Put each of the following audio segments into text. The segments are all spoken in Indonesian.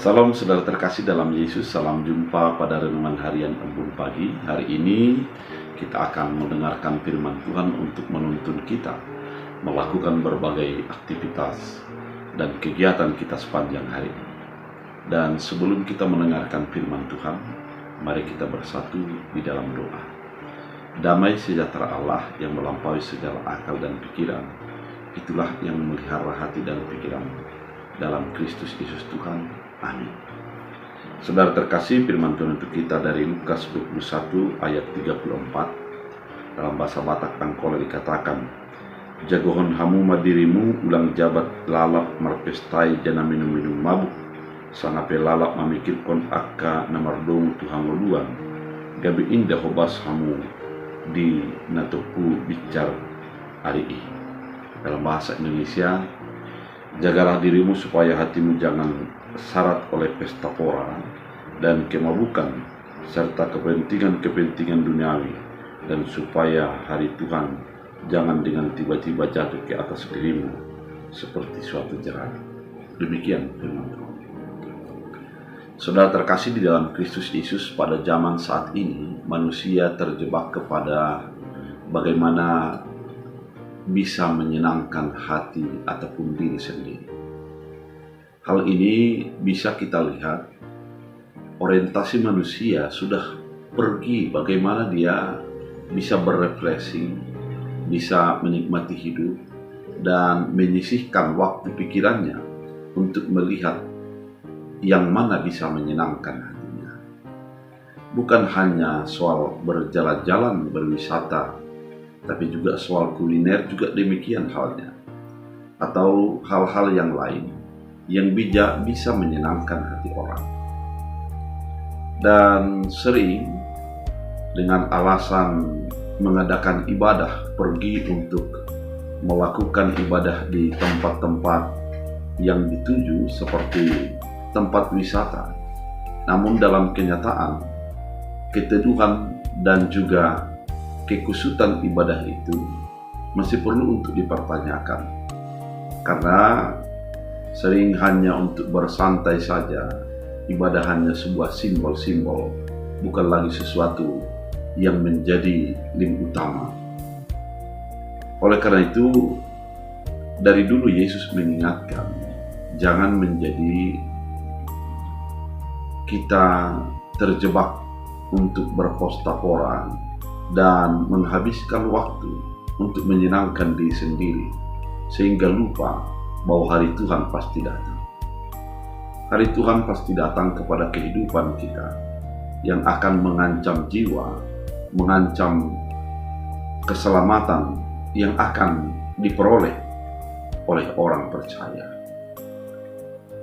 Salam saudara terkasih dalam Yesus, salam jumpa pada renungan harian Embun Pagi. Hari ini kita akan mendengarkan firman Tuhan untuk menuntun kita melakukan berbagai aktivitas dan kegiatan kita sepanjang hari ini. Dan sebelum kita mendengarkan firman Tuhan, mari kita bersatu di dalam doa. Damai sejahtera Allah yang melampaui segala akal dan pikiran, itulah yang memelihara hati dan pikiran dalam Kristus Yesus Tuhan. Amin. Saudara terkasih, firman Tuhan untuk kita dari Lukas 21 ayat 34. Dalam bahasa Batak Tangkola dikatakan, jagohon hamuma dirimu ulang jabat lalap marpestai jana minum-minum mabuk, sangape lalap memikirkan akka namardong Tuhan luan, gabi indah hobas hamu di natoku bicar hari ini. Dalam bahasa Indonesia, jagalah dirimu supaya hatimu jangan syarat oleh pesta pora dan kemabukan serta kepentingan-kepentingan duniawi, dan supaya hari Tuhan jangan dengan tiba-tiba jatuh ke atas dirimu seperti suatu jerah. Demikian firman Tuhan. Saudara terkasih di dalam Kristus Yesus, pada zaman saat ini manusia terjebak kepada bagaimana bisa menyenangkan hati ataupun diri sendiri. Hal ini bisa kita lihat, orientasi manusia sudah pergi bagaimana dia bisa berefleksi, bisa menikmati hidup, dan menyisihkan waktu pikirannya untuk melihat yang mana bisa menyenangkan hatinya. Bukan hanya soal berjalan-jalan, berwisata, tapi juga soal kuliner juga demikian halnya, atau hal-hal yang lain yang bisa menyenangkan hati orang. Dan sering dengan alasan mengadakan ibadah, pergi untuk melakukan ibadah di tempat-tempat yang dituju seperti tempat wisata. Namun dalam kenyataan, keteduhan dan juga kekusutan ibadah itu masih perlu untuk dipertanyakan, karena sering hanya untuk bersantai saja. Ibadah hanya sebuah simbol-simbol, bukan lagi sesuatu yang menjadi link utama. Oleh karena itu, dari dulu Yesus mengingatkan, jangan menjadi kita terjebak untuk berpesta-pora dan menghabiskan waktu untuk menyenangkan diri sendiri, sehingga lupa bahwa hari Tuhan pasti datang. Hari Tuhan pasti datang kepada kehidupan kita yang akan mengancam jiwa, mengancam keselamatan yang akan diperoleh oleh orang percaya.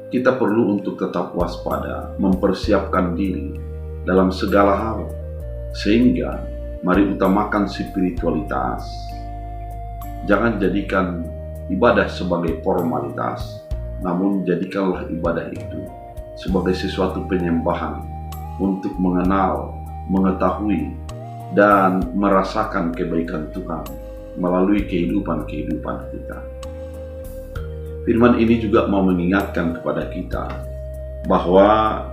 Kita perlu untuk tetap waspada, mempersiapkan diri dalam segala hal, sehingga mari utamakan spiritualitas. Jangan jadikan ibadah sebagai formalitas, namun jadikanlah ibadah itu sebagai sesuatu penyembahan untuk mengenal, mengetahui, dan merasakan kebaikan Tuhan melalui kehidupan kita. Firman ini juga mau mengingatkan kepada kita bahwa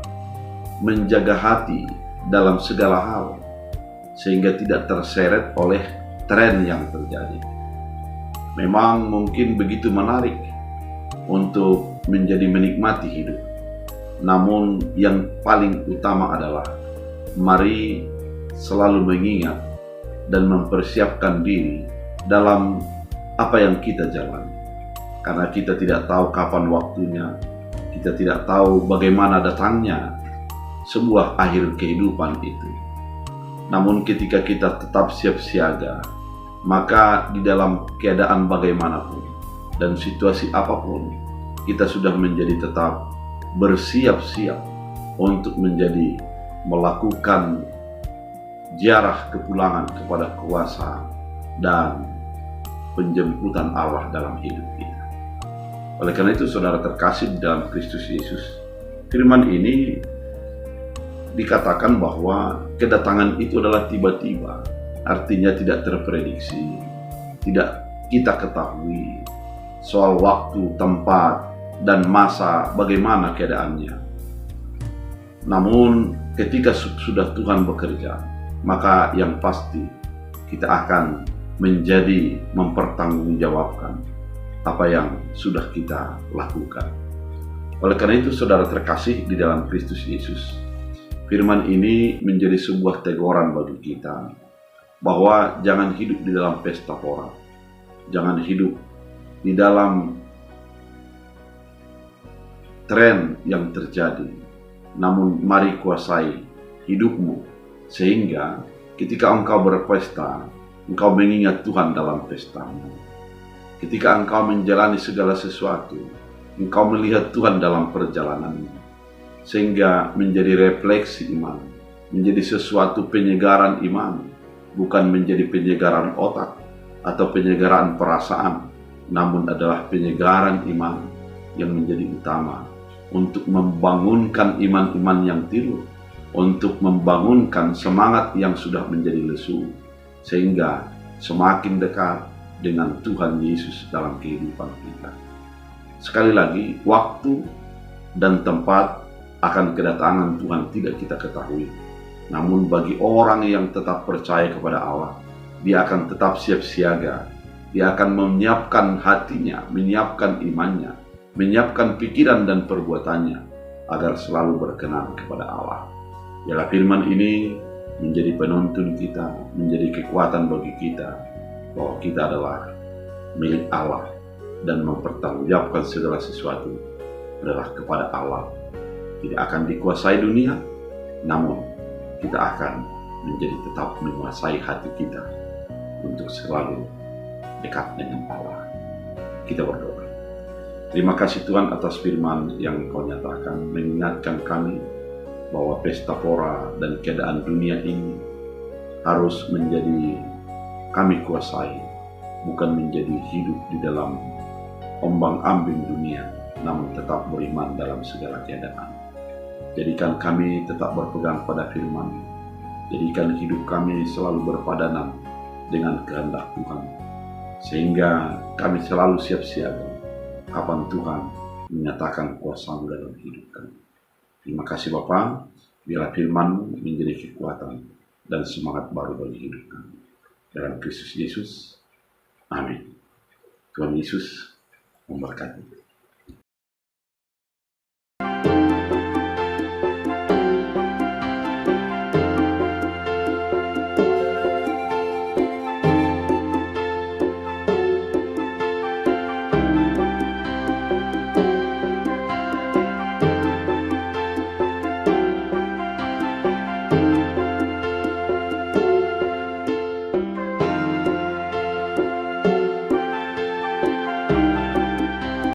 menjaga hati dalam segala hal sehingga tidak terseret oleh tren yang terjadi. Memang mungkin begitu menarik untuk menjadi menikmati hidup, namun yang paling utama adalah mari selalu mengingat dan mempersiapkan diri dalam apa yang kita jalani, karena kita tidak tahu kapan waktunya, kita tidak tahu bagaimana datangnya sebuah akhir kehidupan itu. Namun ketika kita tetap siap siaga, maka di dalam keadaan bagaimanapun dan situasi apapun, kita sudah menjadi tetap bersiap-siap untuk menjadi melakukan ziarah kepulangan kepada kuasa dan penjemputan Allah dalam hidup kita. Oleh karena itu, saudara terkasih dalam Kristus Yesus, firman ini dikatakan bahwa kedatangan itu adalah tiba-tiba. Artinya tidak terprediksi, tidak kita ketahui soal waktu, tempat, dan masa bagaimana keadaannya. Namun ketika sudah Tuhan bekerja, maka yang pasti kita akan menjadi mempertanggungjawabkan apa yang sudah kita lakukan. Oleh karena itu, saudara terkasih di dalam Kristus Yesus, firman ini menjadi sebuah teguran bagi kita bahwa jangan hidup di dalam pesta pora, jangan hidup di dalam tren yang terjadi, namun mari kuasai hidupmu sehingga ketika engkau berpesta, engkau mengingat Tuhan dalam pestamu. Ketika engkau menjalani segala sesuatu, engkau melihat Tuhan dalam perjalananmu, sehingga menjadi refleksi iman, menjadi sesuatu penyegaran iman, bukan menjadi penyegaran otak atau penyegaran perasaan, namun adalah penyegaran iman yang menjadi utama untuk membangunkan iman-iman yang tidur, untuk membangunkan semangat yang sudah menjadi lesu, sehingga semakin dekat dengan Tuhan Yesus dalam kehidupan kita. Sekali lagi, waktu dan tempat akan kedatangan Tuhan tidak kita ketahui. Namun bagi orang yang tetap percaya kepada Allah, dia akan tetap siap siaga. Dia akan menyiapkan hatinya, menyiapkan imannya, menyiapkan pikiran dan perbuatannya agar selalu berkenan kepada Allah. Biarlah firman ini menjadi penuntun kita, menjadi kekuatan bagi kita bahwa kita adalah milik Allah dan mempertanggungjawabkan segala sesuatu adalah kepada Allah. Tidak akan dikuasai dunia, namun kita akan menjadi tetap menguasai hati kita untuk selalu dekat dengan Allah. Kita berdoa. Terima kasih Tuhan atas firman yang Kau nyatakan, mengingatkan kami bahwa pesta pora dan keadaan dunia ini harus menjadi kami kuasai, bukan menjadi hidup di dalam ombang-ambing dunia, namun tetap beriman dalam segala keadaan. Jadikan kami tetap berpegang pada firman. Jadikan hidup kami selalu berpadanan dengan kehendak Tuhan, sehingga kami selalu siap siaga kapan Tuhan menyatakan kuasa-Mu dalam hidup kami. Terima kasih Bapa, biarlah firman-Mu menjadi kekuatan dan semangat baru bagi hidup kami. Dalam Kristus Yesus, amin. Tuhan Yesus memberkati.